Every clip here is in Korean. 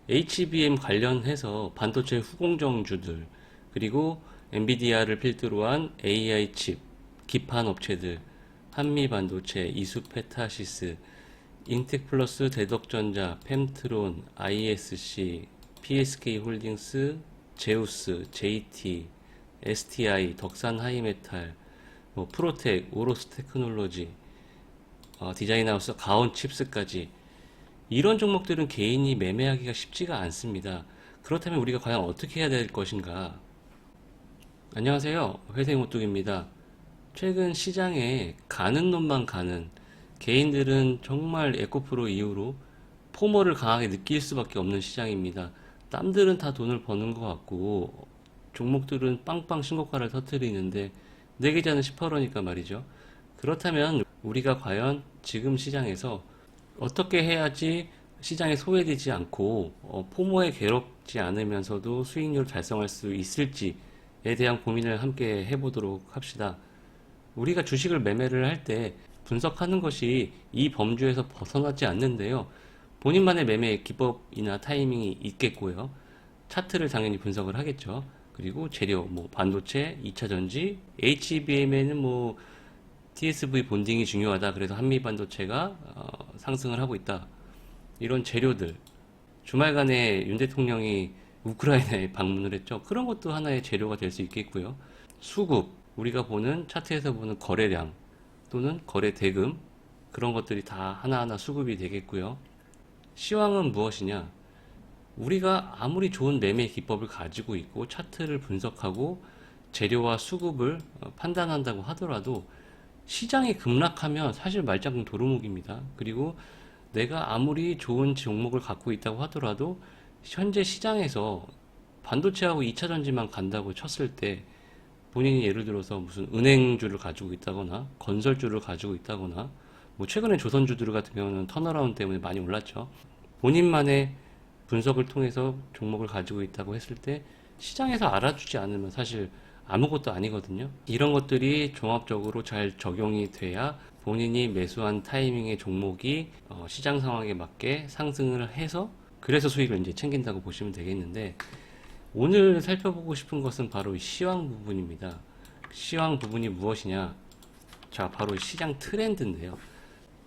HBM 관련해서 반도체 후공정주들, 그리고 엔비디아를 필두로 한 AI 칩, 기판 업체들, 한미반도체, 이수페타시스, 인텍플러스, 대덕전자, 펜트론, ISC, PSK홀딩스, 제우스, JT, STI, 덕산하이메탈, 프로텍, 오로스테크놀로지, 디자인하우스, 가온칩스까지 이런 종목들은 개인이 매매하기가 쉽지가 않습니다. 그렇다면 우리가 과연 어떻게 해야 될 것인가? 안녕하세요. 회생오뚝입니다. 최근 시장에 가는 놈만 가는 개인들은 정말 에코프로 이후로 포모를 강하게 느낄 수밖에 없는 시장입니다. 땀들은 다 돈을 버는 것 같고 종목들은 빵빵 신고가를 터뜨리는데 내 계좌는 18원이니까 말이죠. 그렇다면 우리가 과연 지금 시장에서 어떻게 해야지 시장에 소외되지 않고 포모에 괴롭지 않으면서도 수익률을 달성할 수 있을지에 대한 고민을 함께 해보도록 합시다. 우리가 주식을 매매를 할 때 분석하는 것이 이 범주에서 벗어나지 않는데요. 본인만의 매매 기법이나 타이밍이 있겠고요. 차트를 당연히 분석을 하겠죠. 그리고 재료, 반도체, 2차전지, HBM에는 TSV 본딩이 중요하다. 그래서 한미반도체가 상승을 하고 있다. 이런 재료들. 주말간에 윤 대통령이 우크라이나에 방문을 했죠. 그런 것도 하나의 재료가 될 수 있겠고요. 수급, 우리가 보는 차트에서 보는 거래량 또는 거래 대금, 그런 것들이 다 하나하나 수급이 되겠고요. 시황은 무엇이냐? 우리가 아무리 좋은 매매 기법을 가지고 있고 차트를 분석하고 재료와 수급을 판단한다고 하더라도 시장이 급락하면 사실 말짱 도루묵입니다. 그리고 내가 아무리 좋은 종목을 갖고 있다고 하더라도 현재 시장에서 반도체하고 2차전지만 간다고 쳤을 때 본인이 예를 들어서 무슨 은행주를 가지고 있다거나 건설주를 가지고 있다거나 최근에 조선주들 같은 경우는 턴어라운드 때문에 많이 올랐죠. 본인만의 분석을 통해서 종목을 가지고 있다고 했을 때 시장에서 알아주지 않으면 사실 아무것도 아니거든요. 이런 것들이 종합적으로 잘 적용이 돼야 본인이 매수한 타이밍의 종목이 시장 상황에 맞게 상승을 해서 그래서 수익을 이제 챙긴다고 보시면 되겠는데, 오늘 살펴보고 싶은 것은 바로 시황 부분입니다. 시황 부분이 무엇이냐? 자, 바로 시장 트렌드인데요.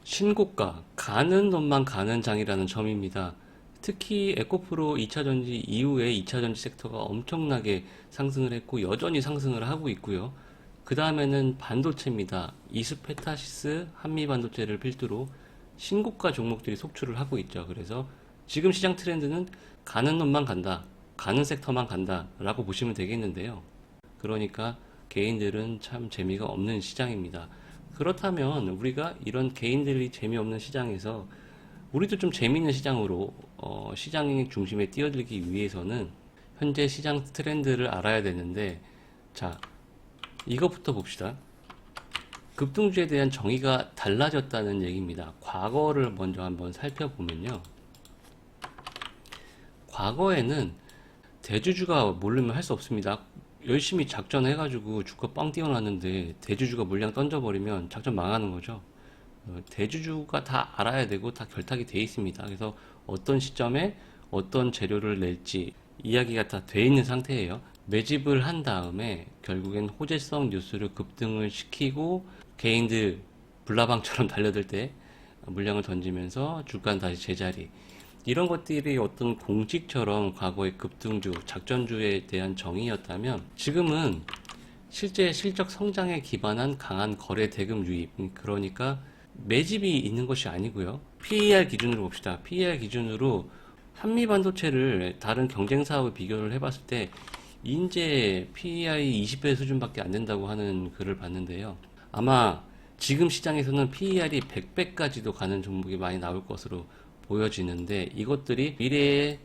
신고가, 가는 놈만 가는 장이라는 점입니다. 특히 에코프로 2차전지 이후에 2차전지 섹터가 엄청나게 상승을 했고 여전히 상승을 하고 있고요. 그 다음에는 반도체입니다. 이수페타시스, 한미반도체를 필두로 신고가 종목들이 속출을 하고 있죠. 그래서 지금 시장 트렌드는 가는 놈만 간다, 가는 섹터만 간다 라고 보시면 되겠는데요. 그러니까 개인들은 참 재미가 없는 시장입니다. 그렇다면 우리가 이런 개인들이 재미없는 시장에서 우리도 좀 재미있는 시장으로 시장 중심에 뛰어들기 위해서는 현재 시장 트렌드를 알아야 되는데, 자, 이것부터 봅시다. 급등주에 대한 정의가 달라졌다는 얘기입니다. 과거를 먼저 한번 살펴보면요. 과거에는 대주주가 모르면 할 수 없습니다. 열심히 작전해가지고 주가 빵 뛰어났는데 대주주가 물량 던져버리면 작전 망하는 거죠. 대주주가 다 알아야 되고 다 결탁이 돼 있습니다. 그래서 어떤 시점에 어떤 재료를 낼지 이야기가 다 돼 있는 상태예요. 매집을 한 다음에 결국엔 호재성 뉴스를 급등을 시키고 개인들 불나방처럼 달려들 때 물량을 던지면서 주가는 다시 제자리, 이런 것들이 어떤 공식처럼 과거의 급등주, 작전주에 대한 정의였다면 지금은 실제 실적 성장에 기반한 강한 거래 대금 유입, 그러니까 매집이 있는 것이 아니고요. PER 기준으로 봅시다. PER 기준으로 한미반도체를 다른 경쟁사하고 비교를 해봤을 때 인제 PER이 20배 수준밖에 안 된다고 하는 글을 봤는데요. 아마 지금 시장에서는 PER이 100배까지도 가는 종목이 많이 나올 것으로 보여지는데, 이것들이 미래에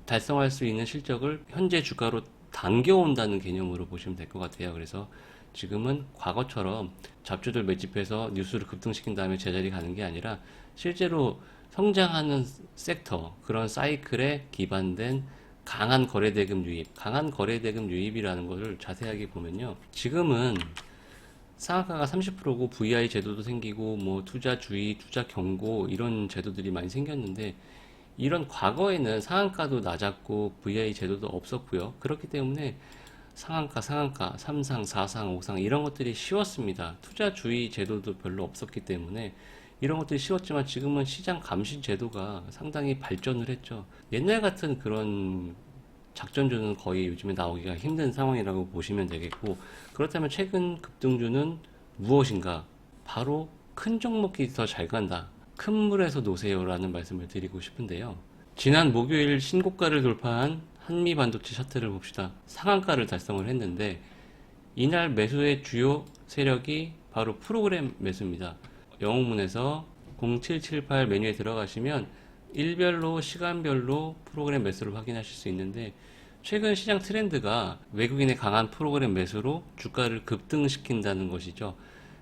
달성할 수 있는 실적을 현재 주가로 당겨온다는 개념으로 보시면 될 것 같아요. 그래서 지금은 과거처럼 잡주들 매집해서 뉴스를 급등시킨 다음에 제자리 가는 게 아니라 실제로 성장하는 섹터, 그런 사이클에 기반된 강한 거래대금 유입, 강한 거래대금 유입이라는 것을 자세하게 보면요. 지금은 상한가가 30%고 VI 제도도 생기고 투자 주의, 투자 경고 이런 제도들이 많이 생겼는데, 이런 과거에는 상한가도 낮았고 VI 제도도 없었고요. 그렇기 때문에 상한가, 3상, 4상, 5상 이런 것들이 쉬웠습니다. 투자 주의 제도도 별로 없었기 때문에 이런 것들이 쉬웠지만 지금은 시장 감시 제도가 상당히 발전을 했죠. 옛날 같은 그런 작전주는 거의 요즘에 나오기가 힘든 상황이라고 보시면 되겠고, 그렇다면 최근 급등주는 무엇인가? 바로 큰 종목이 더 잘 간다. 큰 물에서 노세요라는 말씀을 드리고 싶은데요. 지난 목요일 신고가를 돌파한 한미반도체 차트를 봅시다. 상한가를 달성을 했는데 이날 매수의 주요 세력이 바로 프로그램 매수입니다. 영웅문에서 0778 메뉴에 들어가시면 일별로 시간별로 프로그램 매수를 확인하실 수 있는데, 최근 시장 트렌드가 외국인의 강한 프로그램 매수로 주가를 급등시킨다는 것이죠.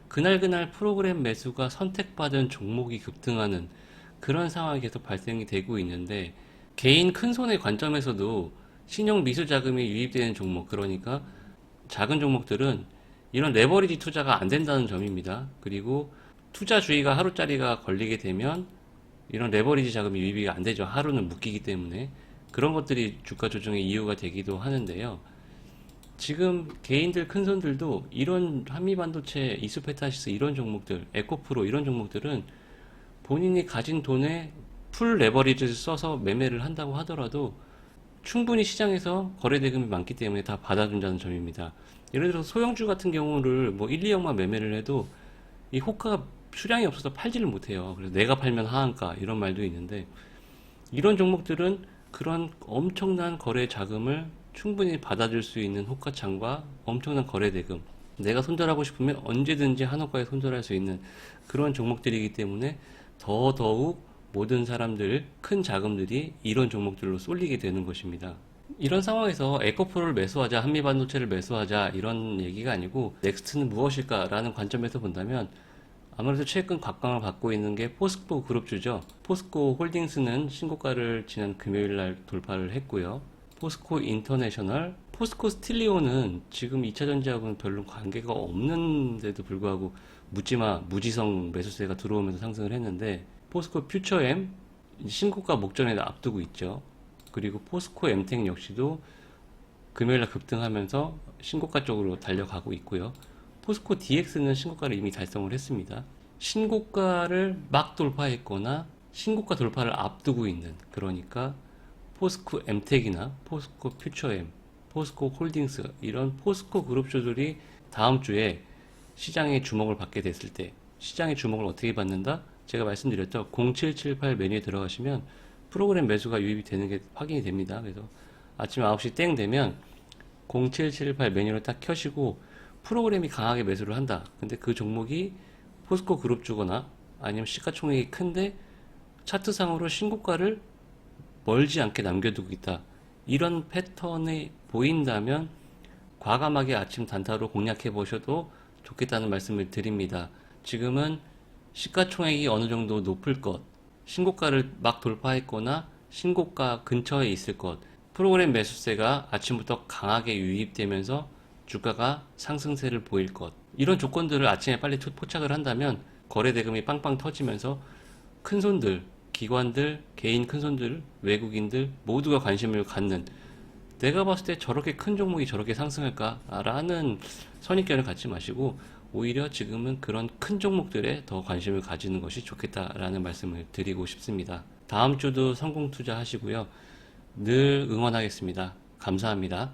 그날 프로그램 매수가 선택받은 종목이 급등하는 그런 상황이 계속 발생이 되고 있는데, 개인 큰손의 관점에서도 신용 미수 자금이 유입되는 종목, 그러니까 작은 종목들은 이런 레버리지 투자가 안 된다는 점입니다. 그리고 투자 주의가 하루짜리가 걸리게 되면 이런 레버리지 자금이 유입이 안 되죠. 하루는 묶이기 때문에. 그런 것들이 주가 조정의 이유가 되기도 하는데요. 지금 개인들 큰손들도 이런 한미반도체, 이수페타시스 이런 종목들, 에코프로 이런 종목들은 본인이 가진 돈에 풀 레버리지를 써서 매매를 한다고 하더라도 충분히 시장에서 거래 대금이 많기 때문에 다 받아준다는 점입니다. 예를 들어서 소형주 같은 경우를 뭐 1, 2억만 매매를 해도 이 호가가 수량이 없어서 팔지를 못해요. 그래서 내가 팔면 하한가 이런 말도 있는데, 이런 종목들은 그런 엄청난 거래 자금을 충분히 받아줄 수 있는 호가창과 엄청난 거래 대금, 내가 손절하고 싶으면 언제든지 한호가에 손절할 수 있는 그런 종목들이기 때문에 더더욱 모든 사람들, 큰 자금들이 이런 종목들로 쏠리게 되는 것입니다. 이런 상황에서 에코프로를 매수하자, 한미반도체를 매수하자 이런 얘기가 아니고 넥스트는 무엇일까라는 관점에서 본다면 아무래도 최근 각광을 받고 있는 게 포스코 그룹주죠. 포스코 홀딩스는 신고가를 지난 금요일 날 돌파를 했고요. 포스코 인터내셔널, 포스코 스틸리오는 지금 2차전지하고는 별로 관계가 없는데도 불구하고 무지성 매수세가 들어오면서 상승을 했는데, 포스코 퓨처엠 신고가 목전에 앞두고 있죠. 그리고 포스코 엠텍 역시도 금요일날 급등하면서 신고가 쪽으로 달려가고 있고요. 포스코 DX는 신고가를 이미 달성을 했습니다. 신고가를 막 돌파했거나 신고가 돌파를 앞두고 있는, 그러니까 포스코 엠텍이나 포스코 퓨처엠, 포스코 홀딩스 이런 포스코 그룹주들이 다음 주에 시장의 주목을 받게 됐을 때, 시장의 주목을 어떻게 받는다? 제가 말씀드렸죠. 0778 메뉴에 들어가시면 프로그램 매수가 유입이 되는 게 확인이 됩니다. 그래서 아침 9시 땡 되면 0778 메뉴를 딱 켜시고 프로그램이 강하게 매수를 한다. 근데 그 종목이 포스코 그룹주거나 아니면 시가총액이 큰데 차트상으로 신고가를 멀지 않게 남겨두고 있다. 이런 패턴이 보인다면 과감하게 아침 단타로 공략해 보셔도 좋겠다는 말씀을 드립니다. 지금은 시가총액이 어느 정도 높을 것, 신고가를 막 돌파했거나 신고가 근처에 있을 것, 프로그램 매수세가 아침부터 강하게 유입되면서 주가가 상승세를 보일 것, 이런 조건들을 아침에 빨리 포착을 한다면 거래 대금이 빵빵 터지면서 큰손들, 기관들, 개인 큰손들, 외국인들 모두가 관심을 갖는, 내가 봤을 때 저렇게 큰 종목이 저렇게 상승할까라는 선입견을 갖지 마시고 오히려 지금은 그런 큰 종목들에 더 관심을 가지는 것이 좋겠다라는 말씀을 드리고 싶습니다. 다음 주도 성공 투자하시고요. 늘 응원하겠습니다. 감사합니다.